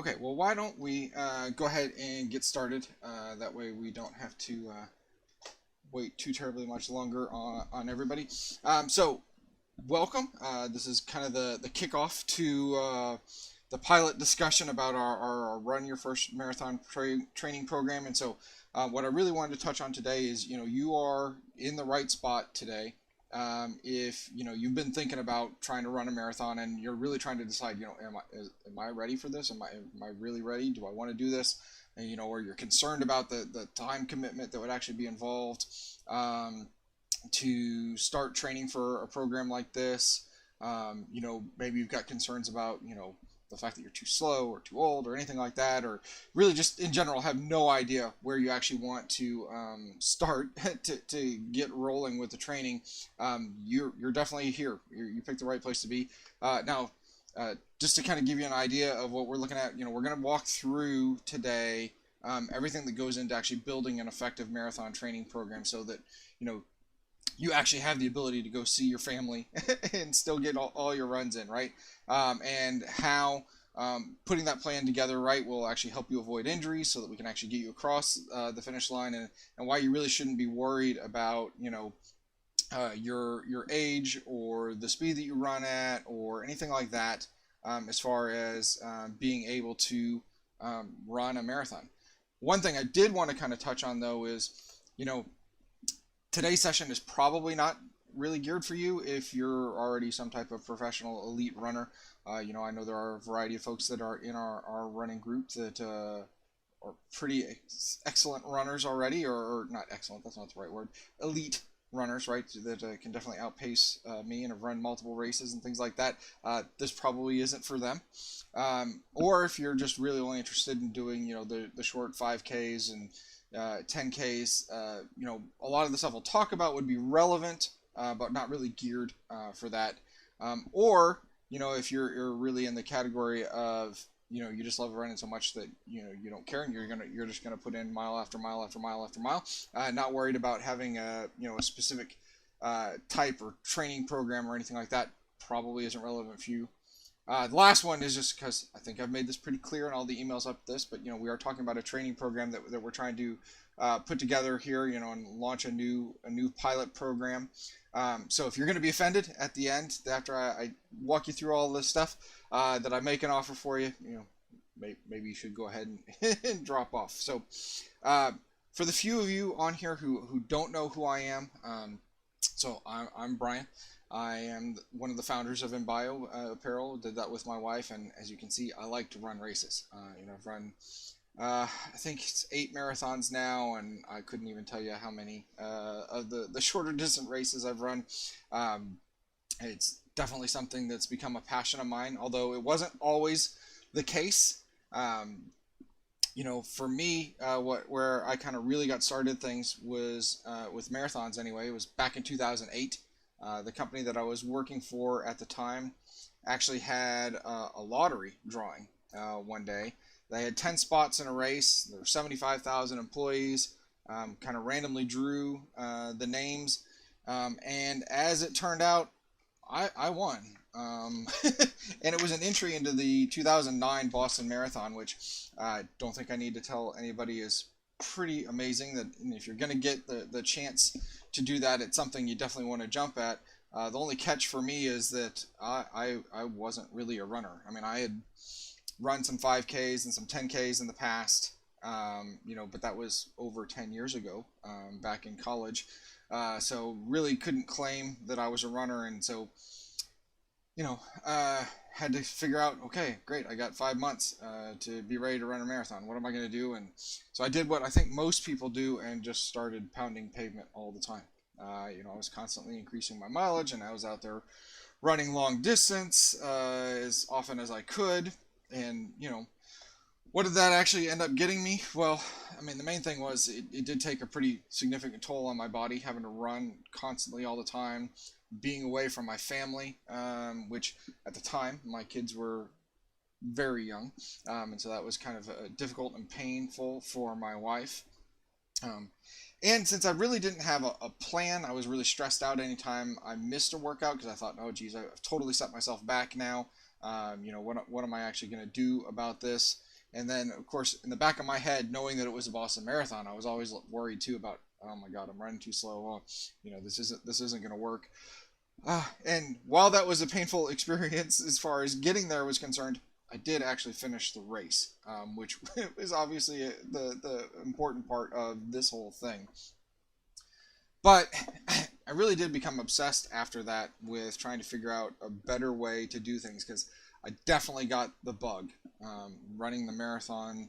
Okay, well, why don't we go ahead and get started? That way we don't have to wait too terribly much longer on everybody. So, welcome. This is kind of the kickoff to the pilot discussion about our Run Your First Marathon training program. And so, what I really wanted to touch on today is, you are in the right spot today. If you've been thinking about trying to run a marathon and you're really trying to decide, am I ready for this? Am I really ready? Do I want to do this? And or you're concerned about the time commitment that would actually be involved. To start training for a program like this. Maybe you've got concerns about, the fact that you're too slow or too old or anything like that, or really just in general have no idea where you actually want to start to get rolling with the training. You're definitely here. You picked the right place to be. Now, just to kind of give you an idea of what we're looking at, we're going to walk through today everything that goes into actually building an effective marathon training program so that, you actually have the ability to go see your family and still get all your runs in, right? And how putting that plan together right will actually help you avoid injuries so that we can actually get you across the finish line, and why you really shouldn't be worried about, your age or the speed that you run at or anything like that, as far as being able to run a marathon. One thing I did want to kind of touch on though is, you know, today's session is probably not really geared for you if you're already some type of professional elite runner. I know there are a variety of folks that are in our running group that are pretty excellent runners already, or not excellent, that's not the right word, elite runners, right, that can definitely outpace me and have run multiple races and things like that. This probably isn't for them. Or if you're just really only interested in doing, the short 5Ks and 10Ks, a lot of the stuff we'll talk about would be relevant, but not really geared for that. Or, if you're really in the category of, you just love running so much that, you don't care and you're just gonna put in mile after mile after mile after mile, not worried about having a specific type or training program or anything like that, probably isn't relevant for you. The last one is just because I think I've made this pretty clear in all the emails up this, but we are talking about a training program that we're trying to put together here, and launch a new pilot program. So if you're going to be offended at the end after I walk you through all this stuff, that I make an offer for you, maybe you should go ahead and drop off. So for the few of you on here who don't know who I am, so I'm Brian. I am one of the founders of Mbio Apparel. Did that with my wife, and as you can see, I like to run races. I've run, I think it's 8 marathons now, and I couldn't even tell you how many of the shorter distance races I've run. It's definitely something that's become a passion of mine, although it wasn't always the case. For me, where I kind of really got started things was with marathons anyway. It was back in 2008. The company that I was working for at the time actually had a lottery drawing one day. They had 10 spots in a race. There were 75,000 employees. Kind of randomly drew the names. And as it turned out, I won. And it was an entry into the 2009 Boston Marathon, which I don't think I need to tell anybody is pretty amazing. That if you're going to get the chance to do that, it's something you definitely want to jump at. The only catch for me is that I wasn't really a runner. I mean, I had run some 5Ks and some 10Ks in the past, but that was over 10 years ago, back in college. So really couldn't claim that I was a runner, and so had to figure out, okay, great, I got 5 months to be ready to run a marathon. What am I going to do? And so I did what I think most people do and just started pounding pavement all the time. I was constantly increasing my mileage, and I was out there running long distance as often as I could. And, what did that actually end up getting me? Well, I mean, the main thing was it did take a pretty significant toll on my body, having to run constantly all the time, being away from my family, which at the time my kids were very young, and so that was kind of difficult and painful for my wife. Um, and since I really didn't have a plan, I was really stressed out anytime I missed a workout because I thought, oh, geez, I've totally set myself back now. What am I actually going to do about this? And then, of course, in the back of my head, knowing that it was a Boston Marathon, I was always worried too about, oh my God, I'm running too slow. Well, this isn't going to work. And while that was a painful experience as far as getting there was concerned, I did actually finish the race, which is obviously the important part of this whole thing. But I really did become obsessed after that with trying to figure out a better way to do things, because I definitely got the bug. Running the marathon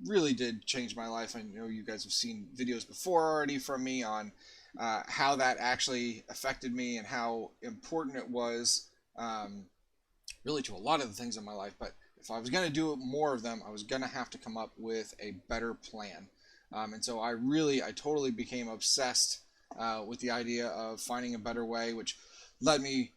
really did change my life. I know you guys have seen videos before already from me on how that actually affected me and how important it was, really, to a lot of the things in my life. But if I was going to do more of them, I was going to have to come up with a better plan. And so I totally became obsessed with the idea of finding a better way, which led me,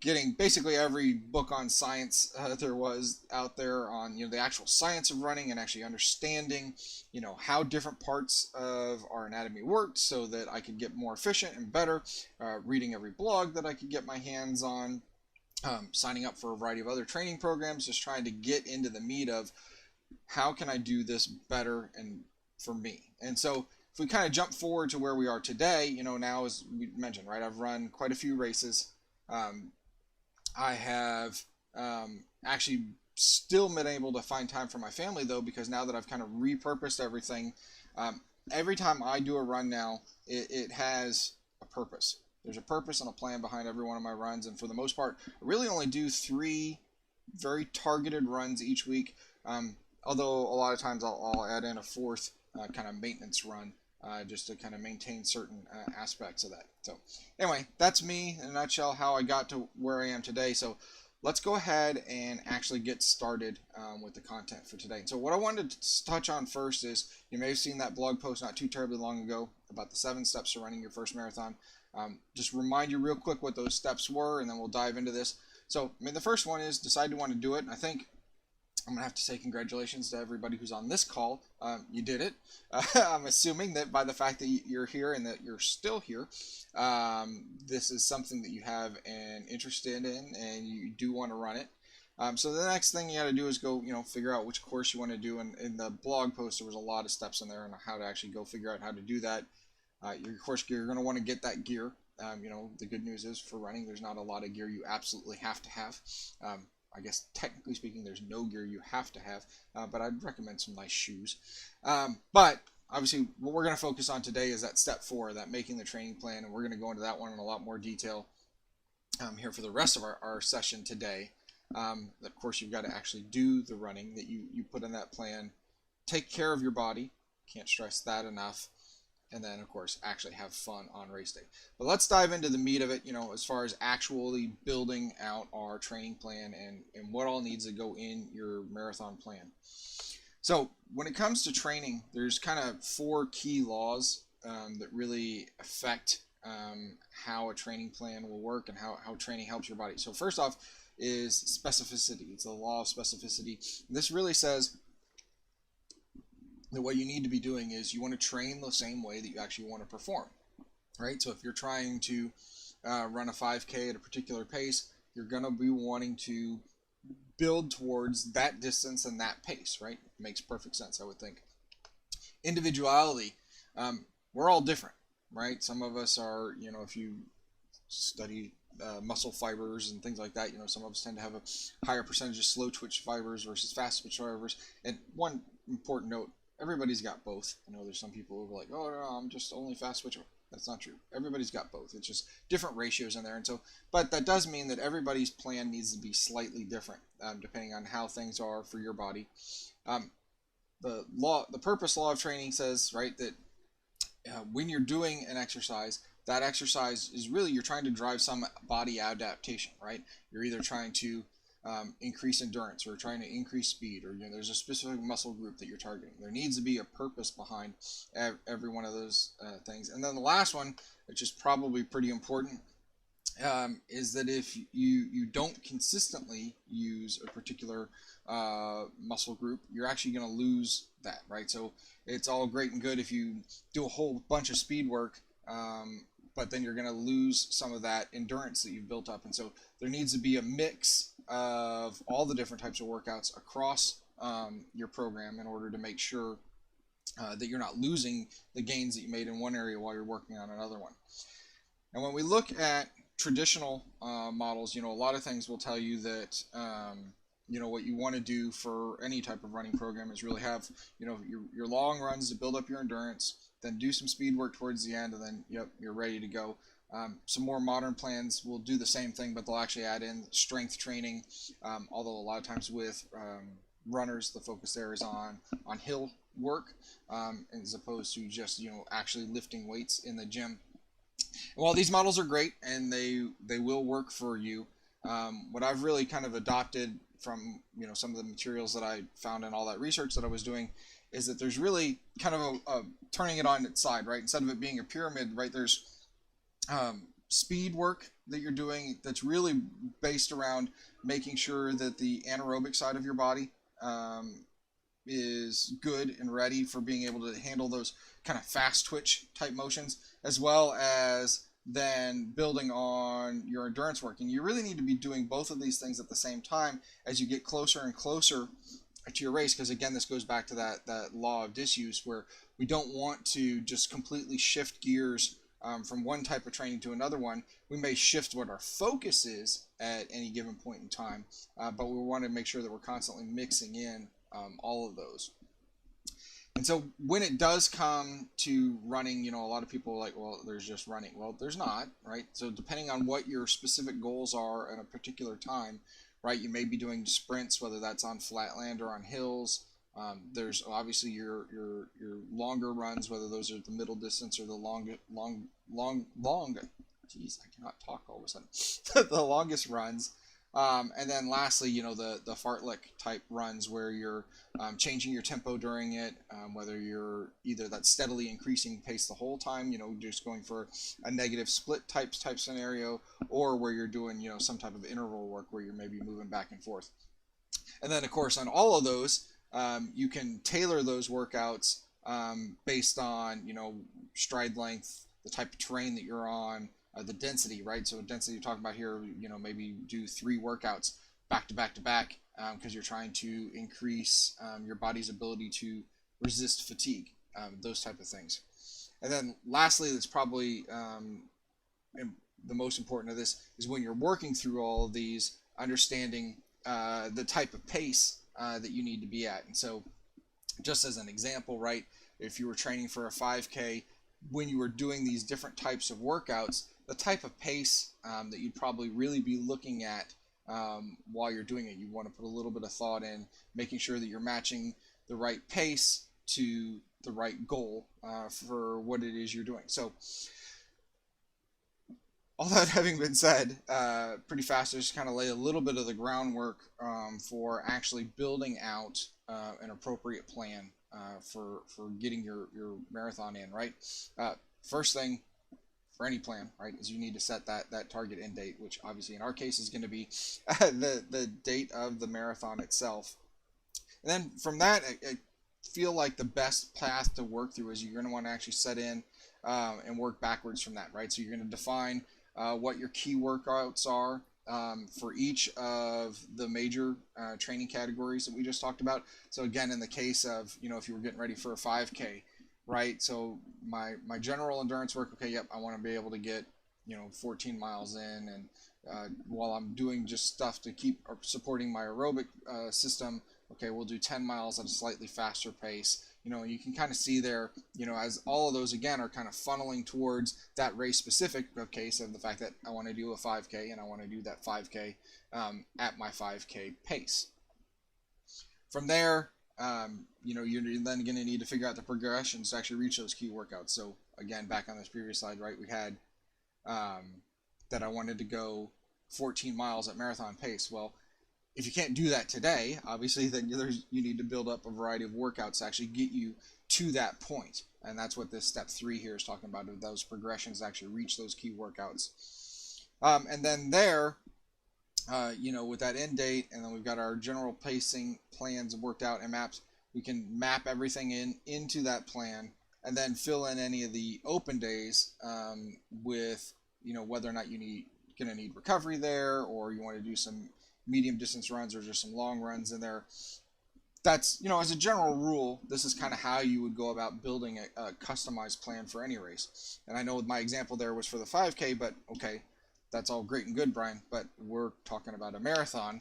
getting basically every book on science there was out there on, the actual science of running, and actually understanding, how different parts of our anatomy worked so that I could get more efficient and better, reading every blog that I could get my hands on, signing up for a variety of other training programs, just trying to get into the meat of how can I do this better and for me. And so if we kind of jump forward to where we are today, now, as we mentioned, right, I've run quite a few races. I have actually still been able to find time for my family, though, because now that I've kind of repurposed everything, every time I do a run now, it has a purpose. There's a purpose and a plan behind every one of my runs, and for the most part, I really only do 3 very targeted runs each week. Although a lot of times I'll add in a 4th kind of maintenance run, just to kind of maintain certain aspects of that. So anyway, that's me in a nutshell, how I got to where I am today. So let's go ahead and actually get started with the content for today. So what I wanted to touch on first is, you may have seen that blog post not too terribly long ago about the 7 steps to running your first marathon. Just remind you real quick what those steps were, and then we'll dive into this. So, the first one is decide to want to do it. And I think I'm going to have to say congratulations to everybody who's on this call. You did it. I'm assuming that by the fact that you're here and that you're still here, this is something that you have an interest in and you do want to run it. So the next thing you got to do is go, figure out which course you want to do. And in the blog post, there was a lot of steps in there on how to actually go figure out how to do that. Of course, you're going to want to get that gear. The good news is for running, there's not a lot of gear you absolutely have to have. I guess technically speaking, there's no gear you have to have, but I'd recommend some nice shoes. But obviously, what we're going to focus on today is that step 4, that making the training plan, and we're going to go into that one in a lot more detail here for the rest of our session today. Of course, you've got to actually do the running that you put in that plan. Take care of your body. Can't stress that enough. And then, of course, actually have fun on race day. But let's dive into the meat of it, as far as actually building out our training plan and what all needs to go in your marathon plan. So when it comes to training, there's kind of 4 key laws that really affect how a training plan will work and how training helps your body. So first off is specificity. It's the law of specificity. This really says that what you need to be doing is you want to train the same way that you actually want to perform, right? So if you're trying to run a 5K at a particular pace, you're going to be wanting to build towards that distance and that pace, right? It makes perfect sense, I would think. Individuality, we're all different, right? Some of us are, if you study muscle fibers and things like that, some of us tend to have a higher percentage of slow twitch fibers versus fast twitch fibers. And one important note, everybody's got both. I know there's some people who are like, oh, no, I'm just only fast twitch. That's not true. Everybody's got both. It's just different ratios in there. And so, but that does mean that everybody's plan needs to be slightly different, depending on how things are for your body. The purpose law of training says, right, that when you're doing an exercise, that exercise is really, you're trying to drive some body adaptation, right? You're either trying to increase endurance or trying to increase speed, or there's a specific muscle group that you're targeting. There needs to be a purpose behind every one of those things. And then the last one, which is probably pretty important, is that if you don't consistently use a particular muscle group, you're actually going to lose that, right? So it's all great and good if you do a whole bunch of speed work, but then you're going to lose some of that endurance that you've built up. And so there needs to be a mix of all the different types of workouts across your program in order to make sure that you're not losing the gains that you made in one area while you're working on another one. And when we look at traditional models, a lot of things will tell you that what you want to do for any type of running program is really have your long runs to build up your endurance, then do some speed work towards the end, and then you're ready to go. Some more modern plans will do the same thing, but they'll actually add in strength training, although a lot of times with runners, the focus there is on hill work, as opposed to just actually lifting weights in the gym. While these models are great and they will work for you, what I've really kind of adopted from some of the materials that I found and all that research that I was doing is that there's really kind of a turning it on its side, right? Instead of it being a pyramid, right? There's speed work that you're doing that's really based around making sure that the anaerobic side of your body is good and ready for being able to handle those kind of fast twitch type motions, as well as then building on your endurance work. And you really need to be doing both of these things at the same time as you get closer and closer to your race, because again, this goes back to that law of disuse, where we don't want to just completely shift gears from one type of training to another one. We may shift what our focus is at any given point in time, but we want to make sure that we're constantly mixing in all of those. And so when it does come to running, a lot of people are like, well, there's just running. Well, there's not, right? So depending on what your specific goals are at a particular time, right, you may be doing sprints, whether that's on flat land or on hills. There's obviously your longer runs, whether those are the middle distance or the long. Geez, I cannot talk all of a sudden. The longest runs. And then lastly, the fartlek type runs where you're changing your tempo during it, whether you're either that steadily increasing pace the whole time, just going for a negative split type scenario, or where you're doing, some type of interval work where you're maybe moving back and forth. And then, of course, on all of those, you can tailor those workouts based on, stride length, the type of terrain that you're on, the density, right? So density you're talking about here, maybe do 3 workouts back to back to back because you're trying to increase your body's ability to resist fatigue, those type of things. And then lastly, that's probably the most important of this is when you're working through all of these, understanding the type of pace that you need to be at. And so just as an example, right, if you were training for a 5K, when you were doing these different types of workouts, the type of pace that you'd probably really be looking at while you're doing it, you want to put a little bit of thought in making sure that you're matching the right pace to the right goal for what it is you're doing. So all that having been said, pretty fast, just kind of lay a little bit of the groundwork for actually building out an appropriate plan for getting your marathon in, right? First thing for any plan, right, is you need to set that target end date, which obviously in our case is going to be the date of the marathon itself. And then from that, I feel like the best path to work through is you're going to want to actually set in and work backwards from that, right? So you're going to define what your key workouts are for each of the major training categories that we just talked about. So again, in the case of, if you were getting ready for a 5K, right? So my general endurance work, okay, yep, I want to be able to get, 14 miles in, and while I'm doing just stuff to keep supporting my aerobic system, okay, we'll do 10 miles at a slightly faster pace. You can kind of see there, as all of those again are kind of funneling towards that race specific case of the fact that I want to do a 5K and I want to do that 5K at my 5K pace. From there, you're then going to need to figure out the progressions to actually reach those key workouts. So again, back on this previous slide, right, we had that I wanted to go 14 miles at marathon pace. Well, if you can't do that today, obviously, then you need to build up a variety of workouts to actually get you to that point. And that's what this step 3 here is talking about, of those progressions to actually reach those key workouts. And then there, with that end date, and then we've got our general pacing plans worked out and maps, we can map everything into that plan and then fill in any of the open days with, whether or not you're going to need recovery there, or you want to do some medium distance runs or just some long runs in there. that's, as a general rule, this is kind of how you would go about building a customized plan for any race. And I know my example there was for the 5K, but okay, that's all great and good, Brian, but we're talking about a marathon.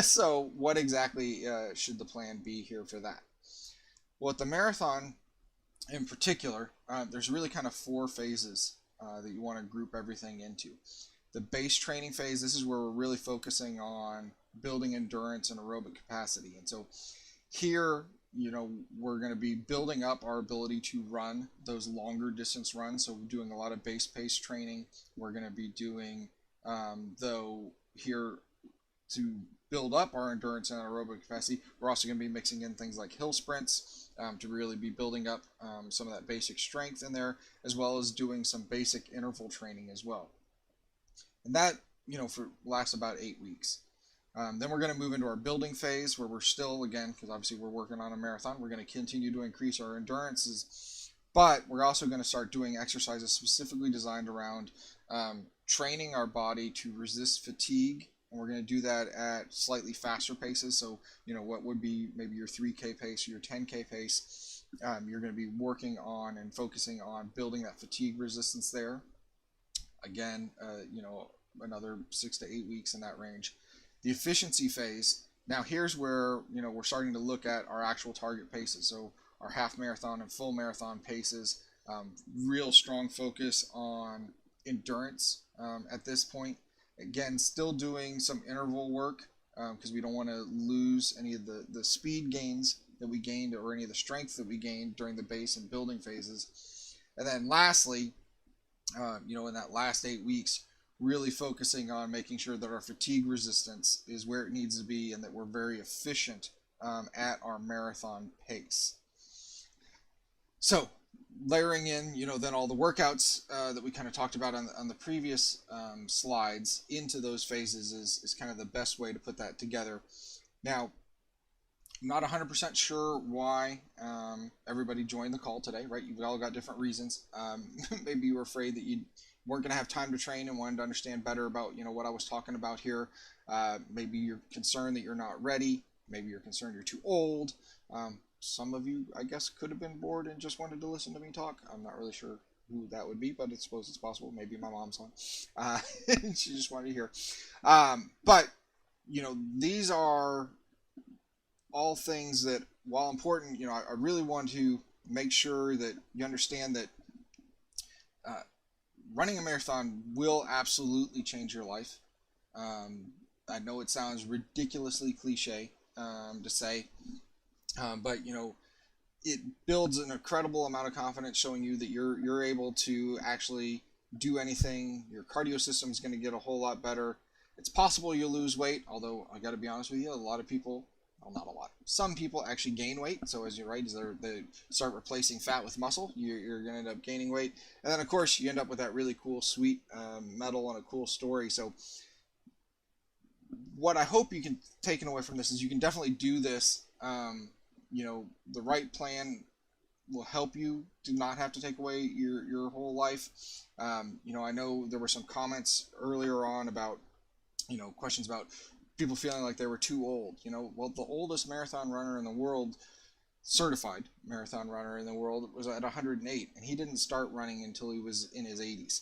So what exactly should the plan be here for that? Well, at the marathon in particular, there's really kind of four phases that you want to group everything into. The base training phase, this is where we're really focusing on building endurance and aerobic capacity. And so here, we're going to be building up our ability to run those longer distance runs. So we're doing a lot of base pace training. We're going to be doing, though, here to build up our endurance and aerobic capacity, we're also going to be mixing in things like hill sprints to really be building up some of that basic strength in there, as well as doing some basic interval training as well. And that, lasts about 8 weeks. Then we're going to move into our building phase, where we're still, again, because obviously we're working on a marathon, we're going to continue to increase our endurances, but we're also going to start doing exercises specifically designed around training our body to resist fatigue. And we're going to do that at slightly faster paces. So, what would be maybe your 3K pace or your 10K pace, you're going to be working on and focusing on building that fatigue resistance there. Again, another 6 to 8 weeks in that range. The efficiency phase, now here's where, we're starting to look at our actual target paces. So our half marathon and full marathon paces, real strong focus on endurance at this point. Again, still doing some interval work because we don't want to lose any of the speed gains that we gained or any of the strength that we gained during the base and building phases. And then lastly, in that last 8 weeks, really focusing on making sure that our fatigue resistance is where it needs to be and that we're very efficient at our marathon pace. So layering in, then all the workouts that we kind of talked about on the previous slides into those phases is kind of the best way to put that together. Now, I'm not 100% sure why everybody joined the call today, right? You've all got different reasons. Maybe you were afraid that you weren't going to have time to train and wanted to understand better about, what I was talking about here. Maybe you're concerned that you're not ready. Maybe you're concerned you're too old. Some of you, I guess, could have been bored and just wanted to listen to me talk. I'm not really sure who that would be, but I suppose it's possible. Maybe my mom's one. She just wanted to hear. But, these are all things that, while important, I really want to make sure that you understand that running a marathon will absolutely change your life. I know it sounds ridiculously cliche to say, but it builds an incredible amount of confidence, showing you that you're able to actually do anything. Your cardio system is going to get a whole lot better. It's possible you'll lose weight, although I got to be honest with you, a lot of people, well, not a lot, some people actually gain weight. So as they start replacing fat with muscle, you're going to end up gaining weight. And then of course you end up with that really cool sweet medal and a cool story. So what I hope you can take away from this is you can definitely do this. The right plan will help you to not have to take away your whole life. I know there were some comments earlier on about, questions about people feeling like they were too old. Well, the oldest marathon runner in the world, certified marathon runner in the world, was at 108, and he didn't start running until he was in his 80s.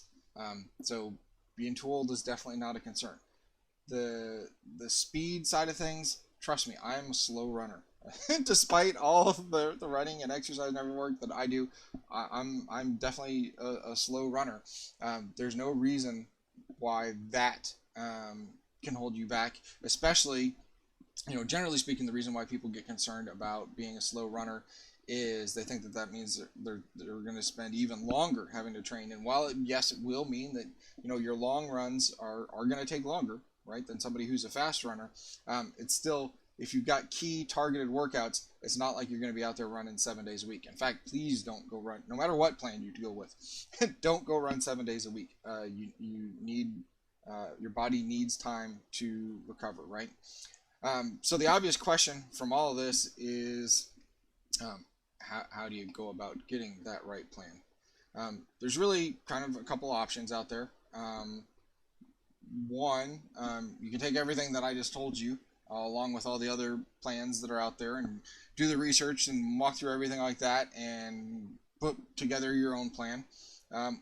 So being too old is definitely not a concern. The speed side of things, trust me, I am a slow runner. Despite all of the running and exercise and every work that I do, I'm definitely a slow runner. There's no reason why that can hold you back, especially, generally speaking, the reason why people get concerned about being a slow runner is they think that means they're going to spend even longer having to train. And while yes, it will mean that, your long runs are going to take longer, right, than somebody who's a fast runner, it's still, if you've got key targeted workouts, it's not like you're going to be out there running 7 days a week. In fact, please don't go run, no matter what plan you go with, don't go run 7 days a week. You need, your body needs time to recover, right? So the obvious question from all of this is, how do you go about getting that right plan? There's really kind of a couple options out there. One, you can take everything that I just told you along with all the other plans that are out there, and do the research and walk through everything like that and put together your own plan.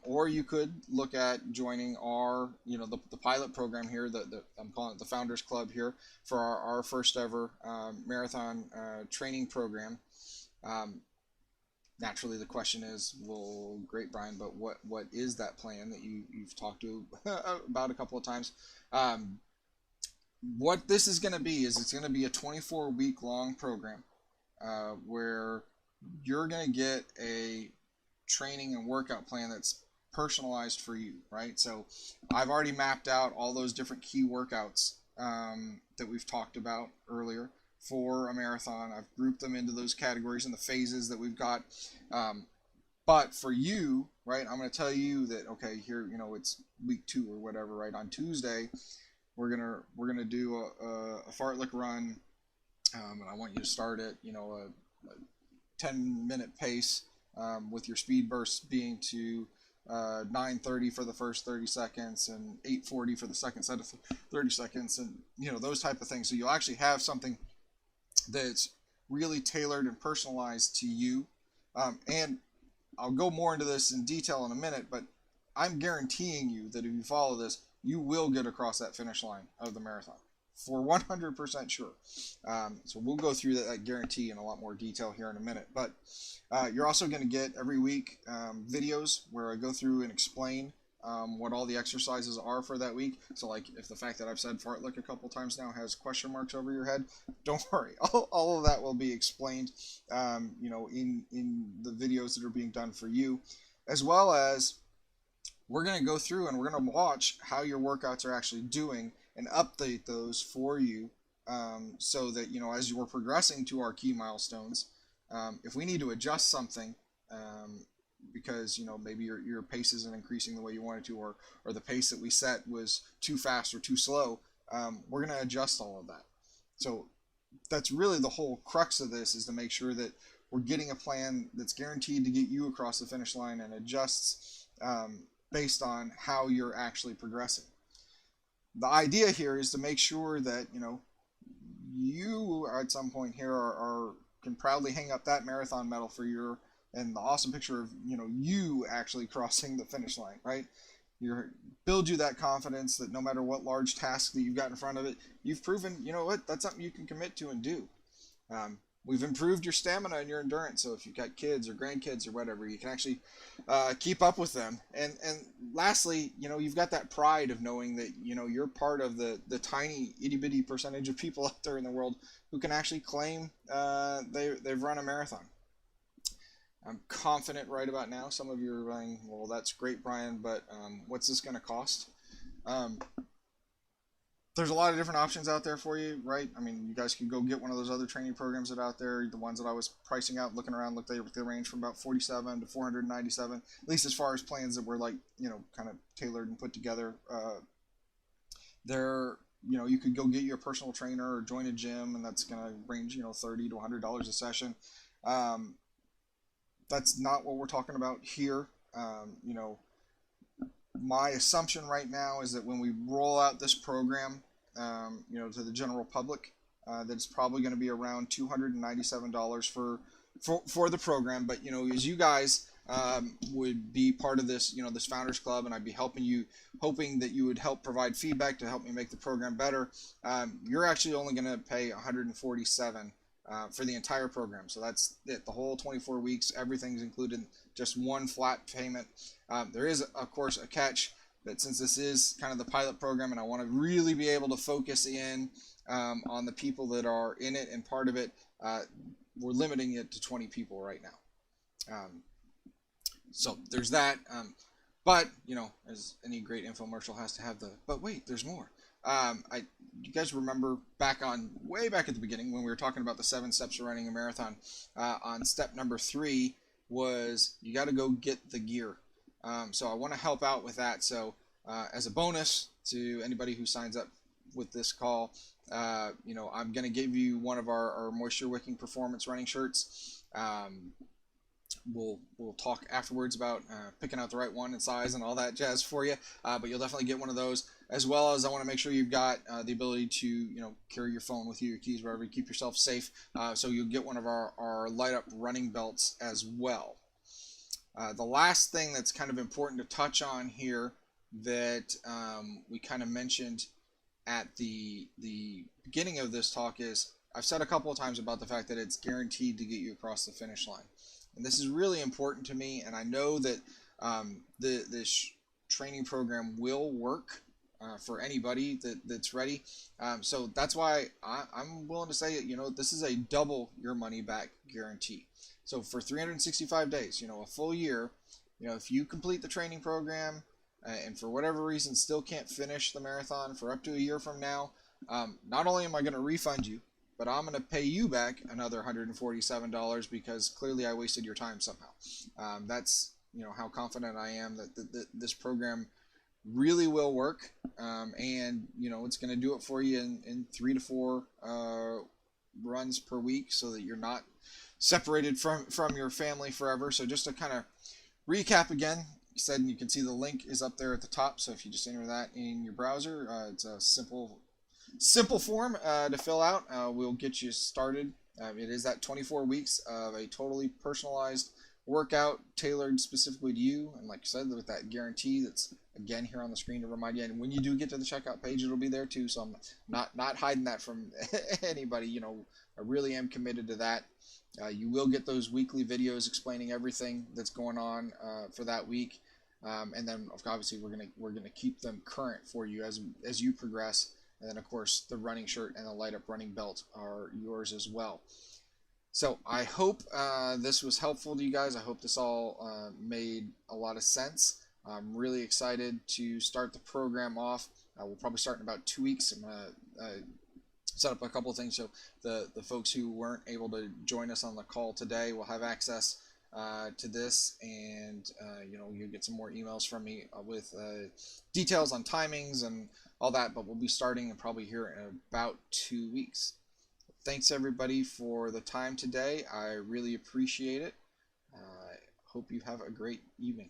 Or you could look at joining our, the pilot program here, I'm calling it the Founders Club here, for our first ever marathon training program. Naturally, the question is, well, great, Brian, but what is that plan that you've talked to about a couple of times? What this is going to be is it's going to be a 24-week long program where you're going to get a training and workout plan that's personalized for you, right? So I've already mapped out all those different key workouts that we've talked about earlier for a marathon. I've grouped them into those categories and the phases that we've got. But for you, right, I'm going to tell you that, okay, here, it's week 2 or whatever, right? On Tuesday, we're gonna do a fartlek run, and I want you to start at a 10-minute pace, with your speed bursts being to 9:30 for the first 30 seconds and 8:40 for the second set of 30 seconds, and those type of things. So you'll actually have something that's really tailored and personalized to you. And I'll go more into this in detail in a minute, but I'm guaranteeing you that if you follow this, you will get across that finish line of the marathon for 100% sure. So we'll go through that guarantee in a lot more detail here in a minute. But you're also going to get every week videos where I go through and explain what all the exercises are for that week. So like if the fact that I've said fartlek a couple times now has question marks over your head, don't worry. All of that will be explained in the videos that are being done for you, as well as we're going to go through and we're going to watch how your workouts are actually doing and update those for you, so that as you are progressing to our key milestones, if we need to adjust something, because maybe your pace isn't increasing the way you wanted to, or the pace that we set was too fast or too slow, we're going to adjust all of that. So that's really the whole crux of this, is to make sure that we're getting a plan that's guaranteed to get you across the finish line and adjusts based on how you're actually progressing. The idea here is to make sure that you at some point here can proudly hang up that marathon medal for and the awesome picture of you actually crossing the finish line, right? Build you that confidence that no matter what large task that you've got in front of it, you've proven that's something you can commit to and do. We've improved your stamina and your endurance, so if you've got kids or grandkids or whatever, you can actually keep up with them. And lastly, you've got that pride of knowing that you're part of the tiny itty bitty percentage of people out there in the world who can actually claim they've run a marathon. I'm confident right about now some of you are going, well, that's great, Brian, but what's this going to cost? There's a lot of different options out there for you, right? I mean, you guys can go get one of those other training programs that are out there. The ones that I was pricing out, looking around, they range from about $47 to $497, at least as far as plans that were kind of tailored and put together. You could go get your personal trainer or join a gym, and that's going to range, $30 to $100 a session. That's not what we're talking about here. My assumption right now is that when we roll out this program, to the general public, that it's probably going to be around $297 for the program. But as you guys would be part of this, this Founders Club, and I'd be helping you, hoping that you would help provide feedback to help me make the program better. You're actually only going to pay $147 for the entire program. So that's it. The whole 24 weeks, everything's included, just one flat payment. There is, of course, a catch, that since this is kind of the pilot program and I want to really be able to focus in on the people that are in it and part of it, we're limiting it to 20 people right now. So there's that. But, as any great infomercial has to have but wait, there's more. You guys remember way back at the beginning when we were talking about the 7 steps to running a marathon, on step number 3 was you got to go get the gear. So I want to help out with that. So as a bonus to anybody who signs up with this call, I'm going to give you one of our moisture wicking performance running shirts. We'll talk afterwards about picking out the right one and size and all that jazz for you. But you'll definitely get one of those, as well as I want to make sure you've got the ability to carry your phone with you, your keys, wherever, you keep yourself safe. So you'll get one of our light up running belts as well. The last thing that's kind of important to touch on here that we kind of mentioned at the beginning of this talk is I've said a couple of times about the fact that it's guaranteed to get you across the finish line. And this is really important to me, and I know that this training program will work for anybody that's ready. So that's why I'm willing to say, this is a double your money back guarantee. So for 365 days, a full year, if you complete the training program and for whatever reason still can't finish the marathon for up to a year from now, not only am I going to refund you, but I'm going to pay you back another $147 because clearly I wasted your time somehow. That's how confident I am that this program really will work, and it's going to do it for you in 3 to 4 runs per week, so that you're not separated from your family forever. So just to kind of recap again, you can see the link is up there at the top. So if you just enter that in your browser, it's a simple form to fill out. We'll get you started. It is that 24 weeks of a totally personalized workout tailored specifically to you, and like I said, with that guarantee that's again here on the screen to remind you. And when you do get to the checkout page, it'll be there too. So I'm not hiding that from anybody. I really am committed to that. You will get those weekly videos explaining everything that's going on for that week, and then obviously we're gonna keep them current for you as you progress. And then, of course, the running shirt and the light up running belt are yours as well. So I hope this was helpful to you guys. I hope this all made a lot of sense. I'm really excited to start the program off. We'll probably start in about 2 weeks. I'm going to set up a couple of things so the folks who weren't able to join us on the call today will have access to this, and you'll get some more emails from me with details on timings and all that, but we'll be starting probably here in about 2 weeks. Thanks everybody for the time today. I really appreciate it. Hope you have a great evening.